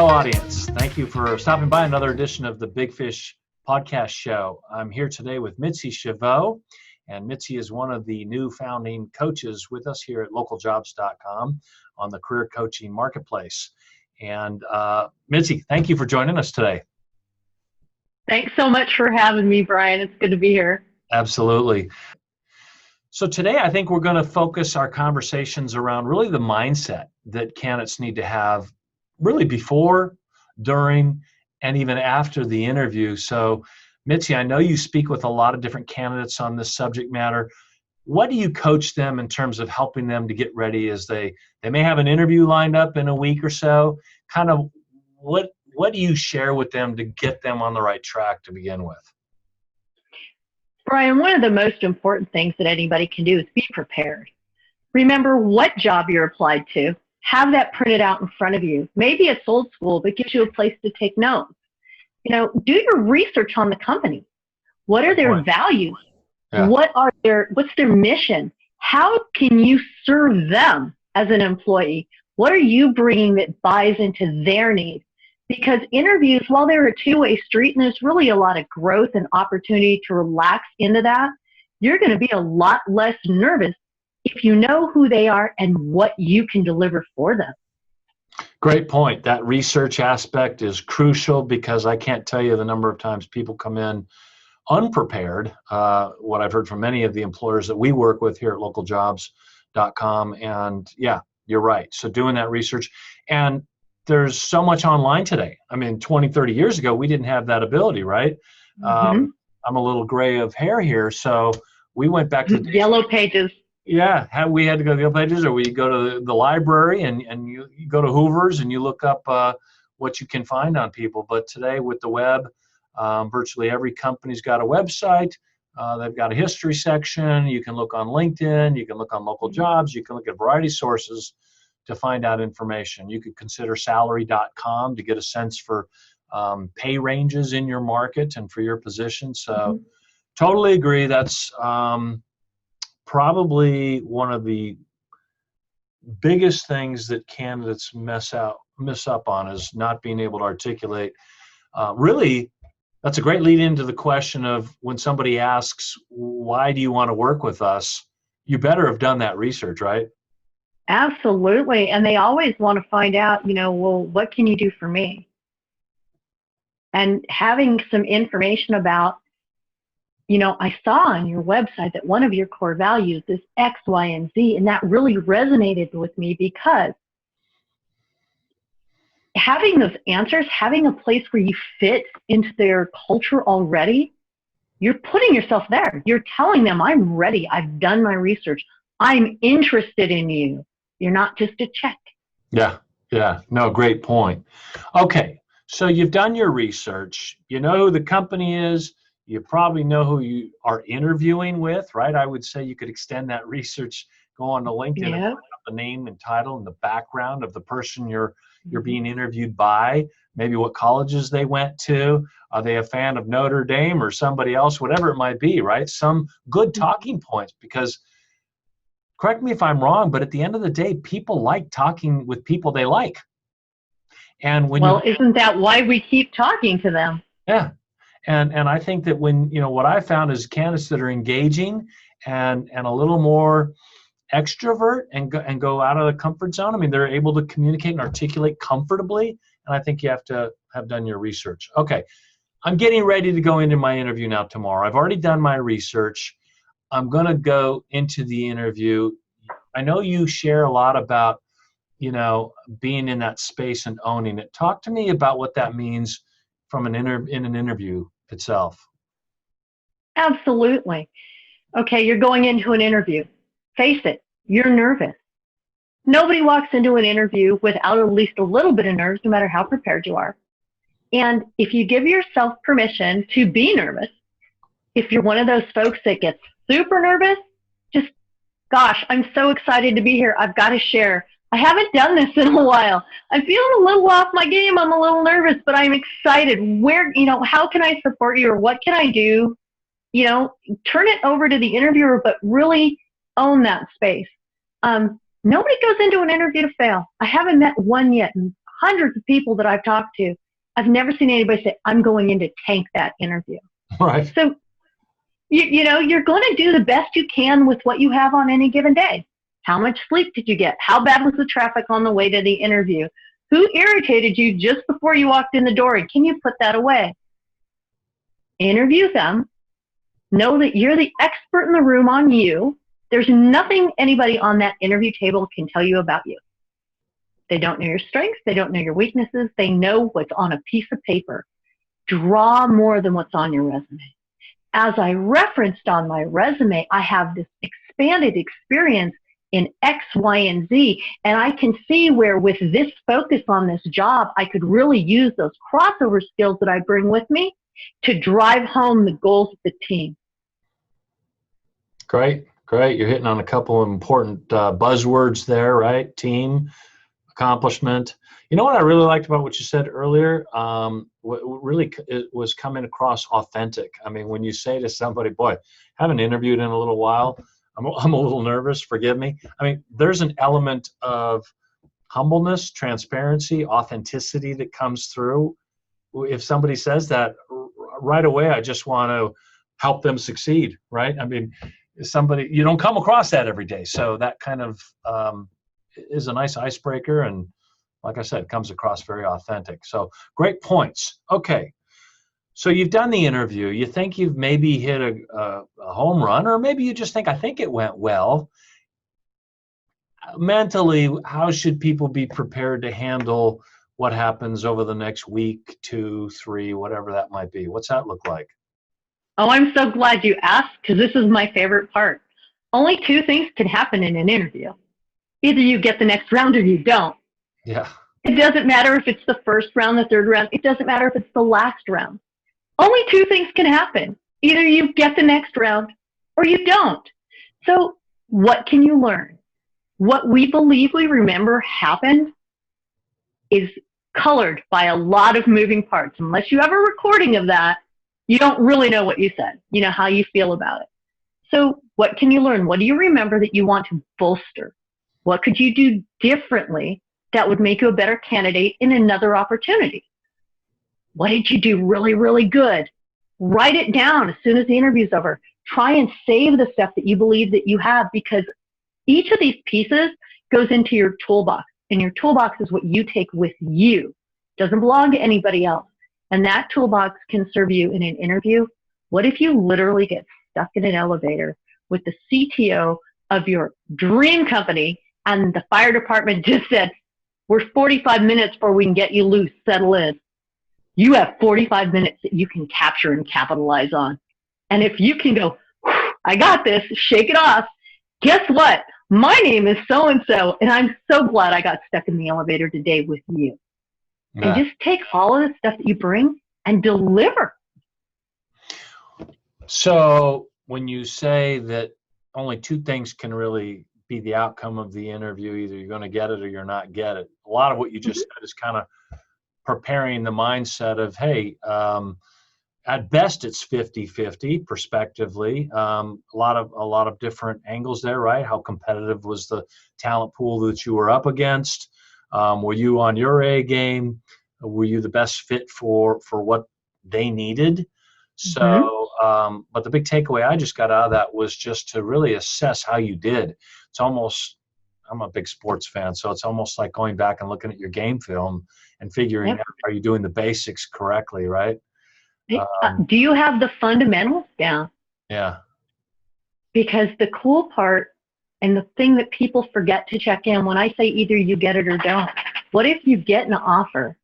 Hello, audience. Thank you for stopping by another edition of the Big Fish podcast show. I'm here today with Mitzi Schawo, and Mitzi is one of the new founding coaches with us here at LocalJobs.com on the career coaching marketplace. And Mitzi, thank you for joining us today. Thanks so much for having me, Brian. It's good to be here. Absolutely. So today I think we're going to focus our conversations around really the mindset that candidates need to have really before, during, and even after the interview. So Mitzi, I know you speak with a lot of different candidates on this subject matter. What do you coach them in terms of helping them to get ready as they may have an interview lined up in a week or so? Kind of what do you share with them to get them on the right track to begin with? Brian, one of the most important things that anybody can do is be prepared. Remember what job you're applied to. Have that printed out in front of you. Maybe it's old school, but gives you a place to take notes. Do your research on the company. What are their values? Yeah. What's their mission? How can you serve them as an employee? What are you bringing that buys into their needs? Because interviews, while they're a two-way street and there's really a lot of growth and opportunity to relax into that, you're going to be a lot less nervous if you know who they are and what you can deliver for them. Great point. That research aspect is crucial because I can't tell you the number of times people come in unprepared, what I've heard from many of the employers that we work with here at LocalJobs.com. And yeah, you're right. So doing that research, and there's so much online today. I mean, 20, 30 years ago, we didn't have that ability, right? Mm-hmm. I'm a little gray of hair here, so we went back to the Yellow Pages. Yeah, we had to go to the Yellow Pages, or we go to the library and you go to Hoover's and you look up what you can find on people. But today with the web, virtually every company's got a website. They've got a history section. You can look on LinkedIn. You can look on local jobs. You can look at a variety of sources to find out information. You could consider salary.com to get a sense for pay ranges in your market and for your position. So totally agree. That's probably one of the biggest things that candidates miss up on is not being able to articulate. Really, that's a great lead into the question of when somebody asks, why do you want to work with us? You better have done that research, right? Absolutely. And they always want to find out, well, what can you do for me? And having some information about, I saw on your website that one of your core values is X, Y, and Z. And that really resonated with me because having those answers, having a place where you fit into their culture already, you're putting yourself there. You're telling them, I'm ready. I've done my research. I'm interested in you. You're not just a check. Yeah. No, great point. Okay, so you've done your research. You know who the company is. You probably know who you are interviewing with, right? I would say you could extend that research, go on to LinkedIn and find out the name and title and the background of the person you're being interviewed by, maybe what colleges they went to. Are they a fan of Notre Dame or somebody else, whatever it might be, right? Some good talking points, because correct me if I'm wrong, but at the end of the day, people like talking with people they like. And isn't that why we keep talking to them? Yeah. And I think that when, what I found is candidates that are engaging and a little more extrovert and go out of the comfort zone. I mean, they're able to communicate and articulate comfortably. And I think you have to have done your research. Okay. I'm getting ready to go into my interview now tomorrow. I've already done my research. I'm going to go into the interview. I know you share a lot about, being in that space and owning it. Talk to me about what that means from in an interview itself. Absolutely. Okay, you're going into an interview. Face it, you're nervous. Nobody walks into an interview without at least a little bit of nerves, no matter how prepared you are. And if you give yourself permission to be nervous, if you're one of those folks that gets super nervous, just, gosh, I'm so excited to be here. I've got to share. I haven't done this in a while. I'm feeling a little off my game. I'm a little nervous, but I'm excited. How can I support you, or what can I do? Turn it over to the interviewer, but really own that space. Nobody goes into an interview to fail. I haven't met one yet, and hundreds of people that I've talked to, I've never seen anybody say, I'm going in to tank that interview. Right. So, you know, you're going to do the best you can with what you have on any given day. How much sleep did you get? How bad was the traffic on the way to the interview? Who irritated you just before you walked in the door? And can you put that away? Interview them. Know that you're the expert in the room on you. There's nothing anybody on that interview table can tell you about you. They don't know your strengths. They don't know your weaknesses. They know what's on a piece of paper. Draw more than what's on your resume. As I referenced on my resume, I have this expanded experience in X, Y, and Z, and I can see where with this focus on this job, I could really use those crossover skills that I bring with me to drive home the goals of the team. Great. You're hitting on a couple of important buzzwords there, right? Team, accomplishment. You know what I really liked about what you said earlier? What really it was coming across authentic. I mean, when you say to somebody, boy, haven't interviewed in a little while, I'm a little nervous, forgive me. I mean, there's an element of humbleness, transparency, authenticity that comes through. If somebody says that right away, I just want to help them succeed, right? I mean, you don't come across that every day. So that kind of is a nice icebreaker. And like I said, comes across very authentic. So great points. Okay. So you've done the interview. You think you've maybe hit a home run, or maybe you just think, I think it went well. Mentally, how should people be prepared to handle what happens over the next week, 2, 3, whatever that might be? What's that look like? Oh, I'm so glad you asked, because this is my favorite part. Only 2 things can happen in an interview. Either you get the next round or you don't. Yeah. It doesn't matter if it's the first round, the third round. It doesn't matter if it's the last round. Only 2 things can happen. Either you get the next round or you don't. So what can you learn? What we believe we remember happened is colored by a lot of moving parts. Unless you have a recording of that, you don't really know what you said, you know, how you feel about it. So what can you learn? What do you remember that you want to bolster? What could you do differently that would make you a better candidate in another opportunity? What did you do really, really good? Write it down as soon as the interview's over. Try and save the stuff that you believe that you have, because each of these pieces goes into your toolbox, and your toolbox is what you take with you. It doesn't belong to anybody else. And that toolbox can serve you in an interview. What if you literally get stuck in an elevator with the CTO of your dream company and the fire department just said, we're 45 minutes before we can get you loose, settle in. You have 45 minutes that you can capture and capitalize on. And if you can go, I got this, shake it off. Guess what? My name is so-and-so, and I'm so glad I got stuck in the elevator today with you. Yeah. And just take all of the stuff that you bring and deliver. So when you say that only 2 things can really be the outcome of the interview, either you're going to get it or you're not get it, a lot of what you just said is kind of preparing the mindset of, hey, at best it's 50-50 prospectively. A lot of different angles there, right? How competitive was the talent pool that you were up against? Were you on your A game? Were you the best fit for what they needed? So, but the big takeaway I just got out of that was just to really assess how you did. It's almost, I'm a big sports fan, so it's almost like going back and looking at your game film and figuring out, are you doing the basics correctly, right? Do you have the fundamentals down? Yeah. Because the cool part and the thing that people forget to check in, when I say either you get it or don't, what if you get an offer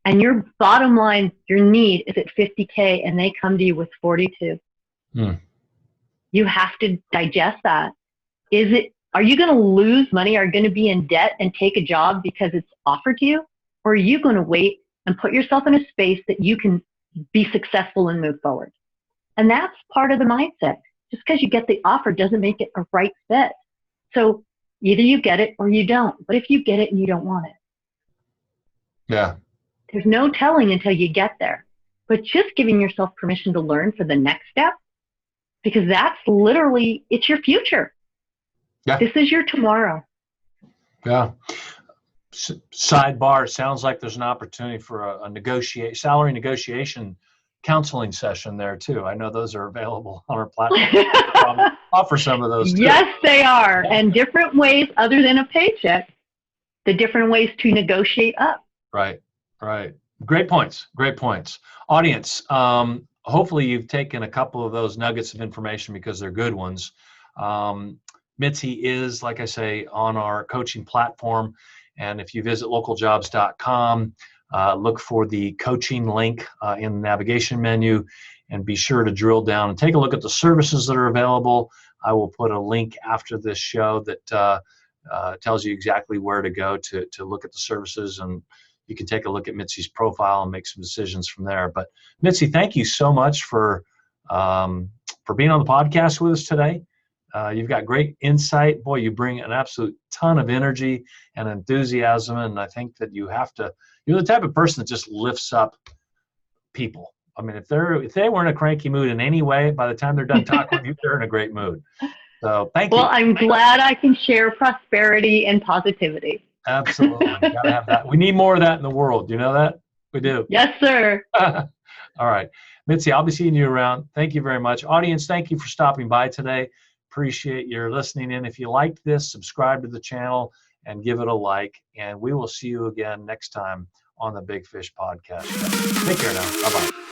and your bottom line, your need is at 50K and they come to you with 42? You have to digest that. Are you going to lose money? Are you going to be in debt and take a job because it's offered to you? Or are you going to wait and put yourself in a space that you can be successful and move forward? And that's part of the mindset. Just because you get the offer doesn't make it a right fit. So either you get it or you don't. But if you get it and you don't want it, yeah, there's no telling until you get there. But just giving yourself permission to learn for the next step, because that's literally, it's your future. Yeah. This is your tomorrow. Yeah. Sidebar, it sounds like there's an opportunity for a salary negotiation counseling session there too. I know those are available on our platform. Offer some of those too. Yes, they are. And different ways other than a paycheck, the different ways to negotiate up. Right. Great points. Audience, hopefully you've taken a couple of those nuggets of information because they're good ones. Mitzi is, like I say, on our coaching platform. And if you visit LocalJobs.com, look for the coaching link in the navigation menu, and be sure to drill down and take a look at the services that are available. I will put a link after this show that tells you exactly where to go to look at the services, and you can take a look at Mitzi's profile and make some decisions from there. But Mitzi, thank you so much for being on the podcast with us today. You've got great insight. Boy, you bring an absolute ton of energy and enthusiasm, and I think that you're the type of person that just lifts up people. I mean, if they weren't in a cranky mood in any way, by the time they're done talking with you, they're in a great mood. So thank you. Well, I'm glad I can share prosperity and positivity. Absolutely. Gotta have that. We need more of that in the world. You know that? We do. Yes, sir. All right. Mitzi, I'll be seeing you around. Thank you very much. Audience, thank you for stopping by today. Appreciate your listening in. If you liked this, subscribe to the channel and give it a like. And we will see you again next time on the Big Fish Podcast. Take care now. Bye-bye.